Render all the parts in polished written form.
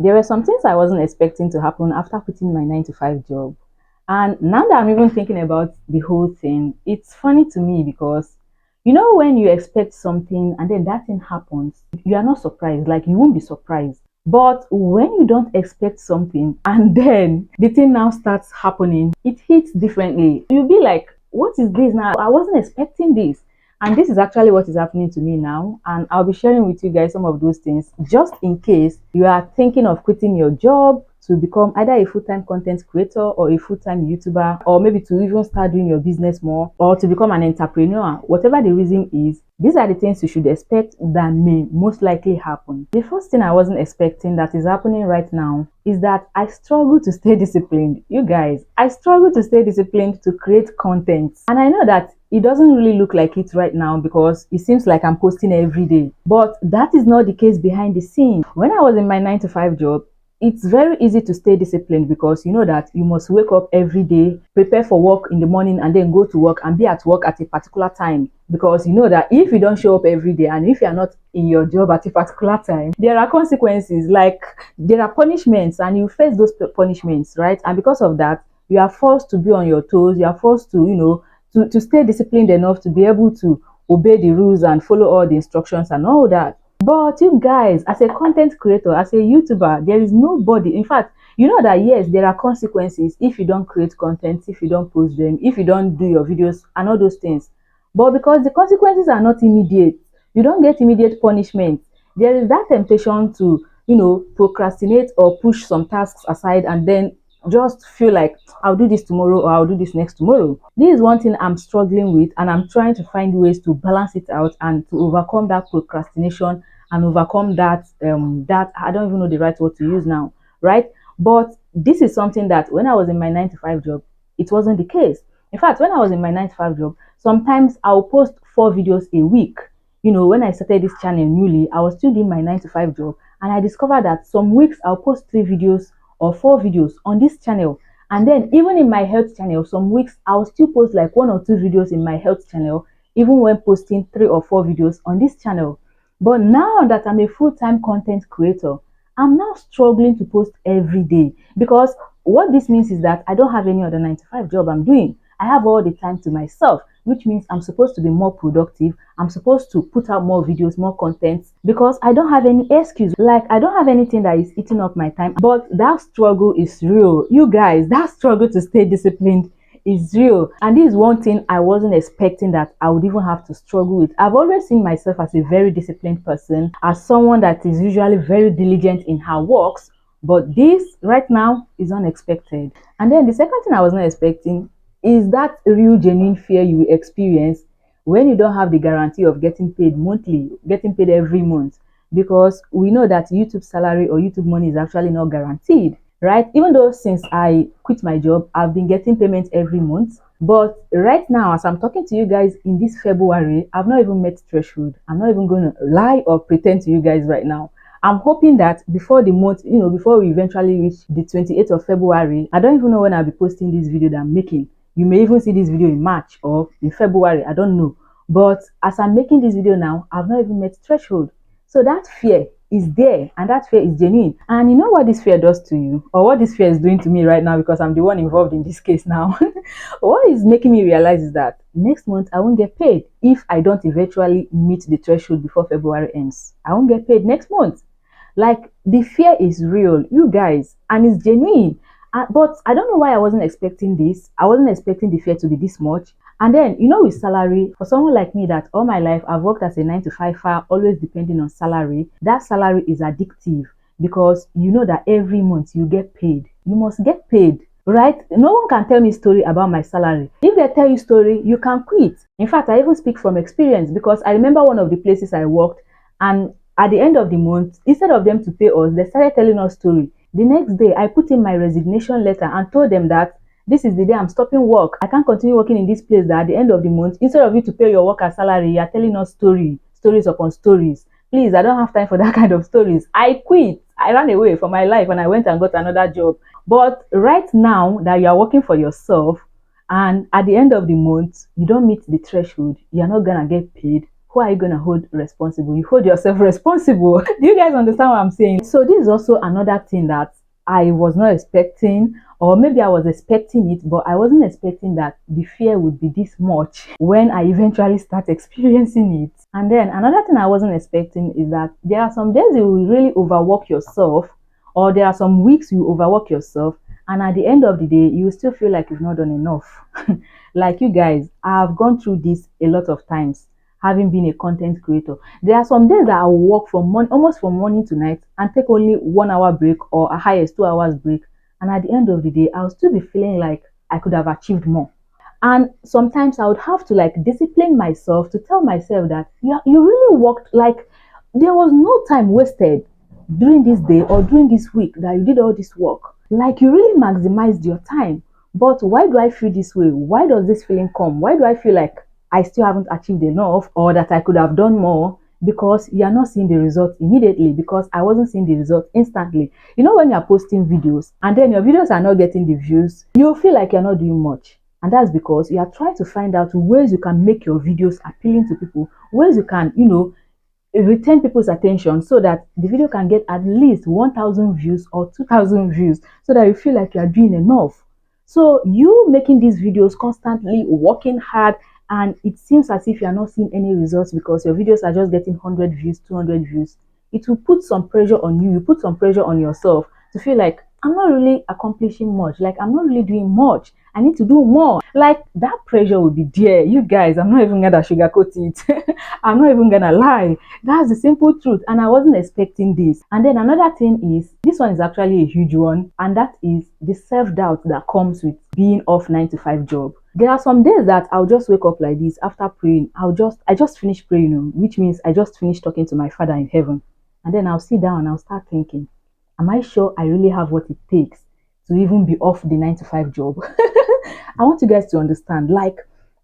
There were some things I wasn't expecting to happen after quitting my 9 to 5 job. And now that I'm even thinking about the whole thing, it's funny to me because when you expect something and then that thing happens, you are not surprised, like you won't be surprised. But when you don't expect something and then the thing now starts happening, it hits differently. You'll be like, what is this now? I wasn't expecting this. And this is actually what is happening to me now. And I'll be sharing with you guys some of those things just in case you are thinking of quitting your job to become either a full-time content creator or a full-time YouTuber, or maybe to even start doing your business more, or to become an entrepreneur. Whatever the reason is, these are the things you should expect that may most likely happen. The first thing I wasn't expecting that is happening right now is that I struggle to stay disciplined. You guys, I struggle to stay disciplined to create content. And I know that it doesn't really look like it right now because it seems like I'm posting every day. But that is not the case behind the scenes. When I was in my 9 to 5 job, it's very easy to stay disciplined because you know that you must wake up every day, prepare for work in the morning, and then go to work and be at work at a particular time. Because you know that if you don't show up every day and if you're not in your job at a particular time, there are consequences, like there are punishments, and you face those punishments, right? And because of that, you are forced to be on your toes. You are forced to, to stay disciplined enough to be able to obey the rules and follow all the instructions and all that. But you guys, as a content creator, as a YouTuber, there is nobody. In fact, you know that yes, there are consequences if you don't create content, if you don't post them, if you don't do your videos and all those things. But because the consequences are not immediate, you don't get immediate punishment. There is that temptation to, procrastinate or push some tasks aside and then just feel like I'll do this tomorrow or I'll do this next tomorrow. This is one thing I'm struggling with, and I'm trying to find ways to balance it out and to overcome that procrastination and overcome that that I don't even know the right word to use now, right? But this is something that when I was in my 9 to 5 job, it wasn't the case. In fact, when I was in my 9 to 5 job, sometimes I'll post 4 videos a week. When I started this channel newly, I was still doing my 9 to 5 job, and I discovered that some weeks I'll post 3 videos or 4 videos on this channel. And then even in my health channel, some weeks I'll still post like 1 or 2 videos in my health channel, even when posting 3 or 4 videos on this channel. But now that I'm a full-time content creator, I'm now struggling to post every day, because what this means is that I don't have any other 9 to 5 job I'm doing. I have all the time to myself, which means I'm supposed to be more productive. I'm supposed to put out more videos, more content, because I don't have any excuse. Like, I don't have anything that is eating up my time. But that struggle is real. You guys, that struggle to stay disciplined is real. And this is one thing I wasn't expecting that I would even have to struggle with. I've always seen myself as a very disciplined person, as someone that is usually very diligent in her works. But this right now is unexpected. And then the second thing I was not expecting is that real genuine fear you will experience when you don't have the guarantee of getting paid monthly, getting paid every month. Because we know that YouTube salary or YouTube money is actually not guaranteed, right? Even though since I quit my job, I've been getting payments every month. But right now, as I'm talking to you guys in this February, I've not even met threshold. I'm not even going to lie or pretend to you guys right now. I'm hoping that before the month, before we eventually reach the 28th of February, I don't even know when I'll be posting this video that I'm making. You may even see this video in March or in February, I don't know. But as I'm making this video now, I've not even met threshold. So that fear is there, and that fear is genuine. And you know what this fear does to you, or what this fear is doing to me right now, because I'm the one involved in this case now. What is making me realize is that next month I won't get paid if I don't eventually meet the threshold before February ends. I won't get paid next month. Like, the fear is real, you guys, and it's genuine. But I don't know why I wasn't expecting this. I wasn't expecting the fear to be this much. And then, with salary, for someone like me that all my life I've worked as a 9 to 5, always depending on salary, that salary is addictive, because you know that every month you get paid. You must get paid, right? No one can tell me story about my salary. If they tell you story, you can quit. In fact, I even speak from experience, because I remember one of the places I worked, and at the end of the month, instead of them to pay us, they started telling us story. The next day, I put in my resignation letter and told them that this is the day I'm stopping work. I can't continue working in this place that at the end of the month, instead of you to pay your worker salary, you're telling us stories upon stories. Please, I don't have time for that kind of stories. I quit. I ran away from my life and I went and got another job. But right now that you are working for yourself and at the end of the month, you don't meet the threshold, you're not going to get paid. who are you going to hold responsible? You hold yourself responsible. Do you guys understand what I'm saying? So this is also another thing that I was not expecting, or maybe I was expecting it, but I wasn't expecting that the fear would be this much when I eventually start experiencing it. And then another thing I wasn't expecting is that there are some days you will really overwork yourself, or there are some weeks you overwork yourself, and at the end of the day, you still feel like you've not done enough. Like you guys, I've gone through this a lot of times, having been a content creator. There are some days that I'll work from almost from morning to night and take only 1 hour break or a highest 2 hours break. And at the end of the day, I'll still be feeling like I could have achieved more. And sometimes I would have to like discipline myself to tell myself that you really worked, like there was no time wasted during this day or during this week that you did all this work. Like you really maximized your time. But why do I feel this way? Why does this feeling come? Why do I feel like I still haven't achieved enough or that I could have done more? Because you are not seeing the result immediately, because I wasn't seeing the result instantly. You know, when you're posting videos and then your videos are not getting the views, you feel like you're not doing much. And that's because you are trying to find out ways you can make your videos appealing to people, ways you can, retain people's attention so that the video can get at least 1,000 views or 2,000 views so that you feel like you are doing enough. So you making these videos constantly, working hard, and it seems as if you are not seeing any results because your videos are just getting 100 views, 200 views. It will put some pressure on you. You put some pressure on yourself to feel like I'm not really accomplishing much. Like I'm not really doing much. I need to do more. Like that pressure will be there. You guys, I'm not even gonna sugarcoat it. I'm not even gonna lie. That's the simple truth. And I wasn't expecting this. And then another thing is, this one is actually a huge one. And that is the self-doubt that comes with being off 9 to 5 job. There are some days that I'll just wake up like this after praying. I just finished praying, which means I just finished talking to my Father in heaven. And then I'll sit down and I'll start thinking, am I sure I really have what it takes to even be off the 9 to 5 job? I want you guys to understand, like,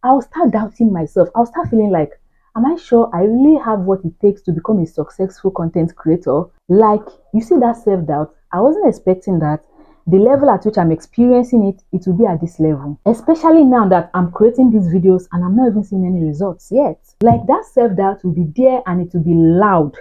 I'll start doubting myself. I'll start feeling like, am I sure I really have what it takes to become a successful content creator? Like, you see that self-doubt? I wasn't expecting that. The level at which I'm experiencing it, it will be at this level. Especially now that I'm creating these videos and I'm not even seeing any results yet. Like that self-doubt will be there and it will be loud.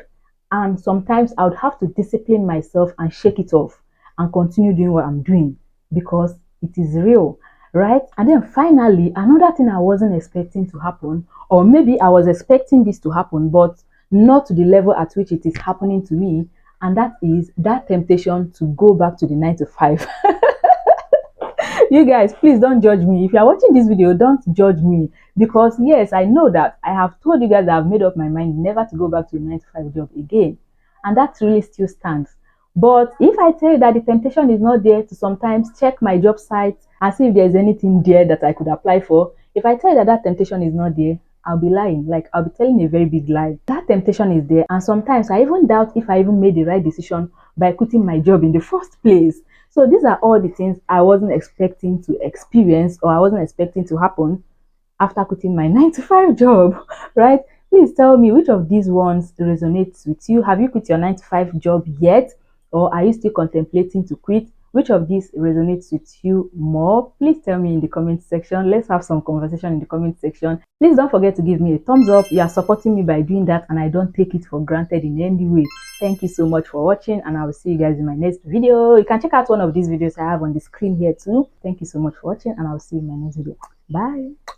And sometimes I would have to discipline myself and shake it off and continue doing what I'm doing because it is real, right? And then finally, another thing I wasn't expecting to happen, or maybe I was expecting this to happen, but not to the level at which it is happening to me, and that is that temptation to go back to the 9 to 5. You guys, please don't judge me. If you are watching this video, don't judge me, because yes, I know that I have told you guys that I've made up my mind never to go back to a 9 to 5 job again, and that really still stands. But if I tell you that the temptation is not there to sometimes check my job site and see if there's anything there that I could apply for, if I tell you that that temptation is not there, I'll be lying. Like I'll be telling a very big lie. That temptation is there, and sometimes I even doubt if I even made the right decision by quitting my job in the first place. So these are all the things I wasn't expecting to experience, or I wasn't expecting to happen after quitting my 9 to 5 job, right? Please tell me which of these ones resonates with you. Have you quit your 9 to 5 job yet? Or are you still contemplating to quit? Which of these resonates with you more? Please tell me in the comment section. Let's have some conversation in the comment section. Please don't forget to give me a thumbs up. You are supporting me by doing that, and I don't take it for granted in any way. Thank you so much for watching, and I will see you guys in my next video. You can check out one of these videos I have on the screen here too. Thank you so much for watching, and I will see you in my next video. Bye.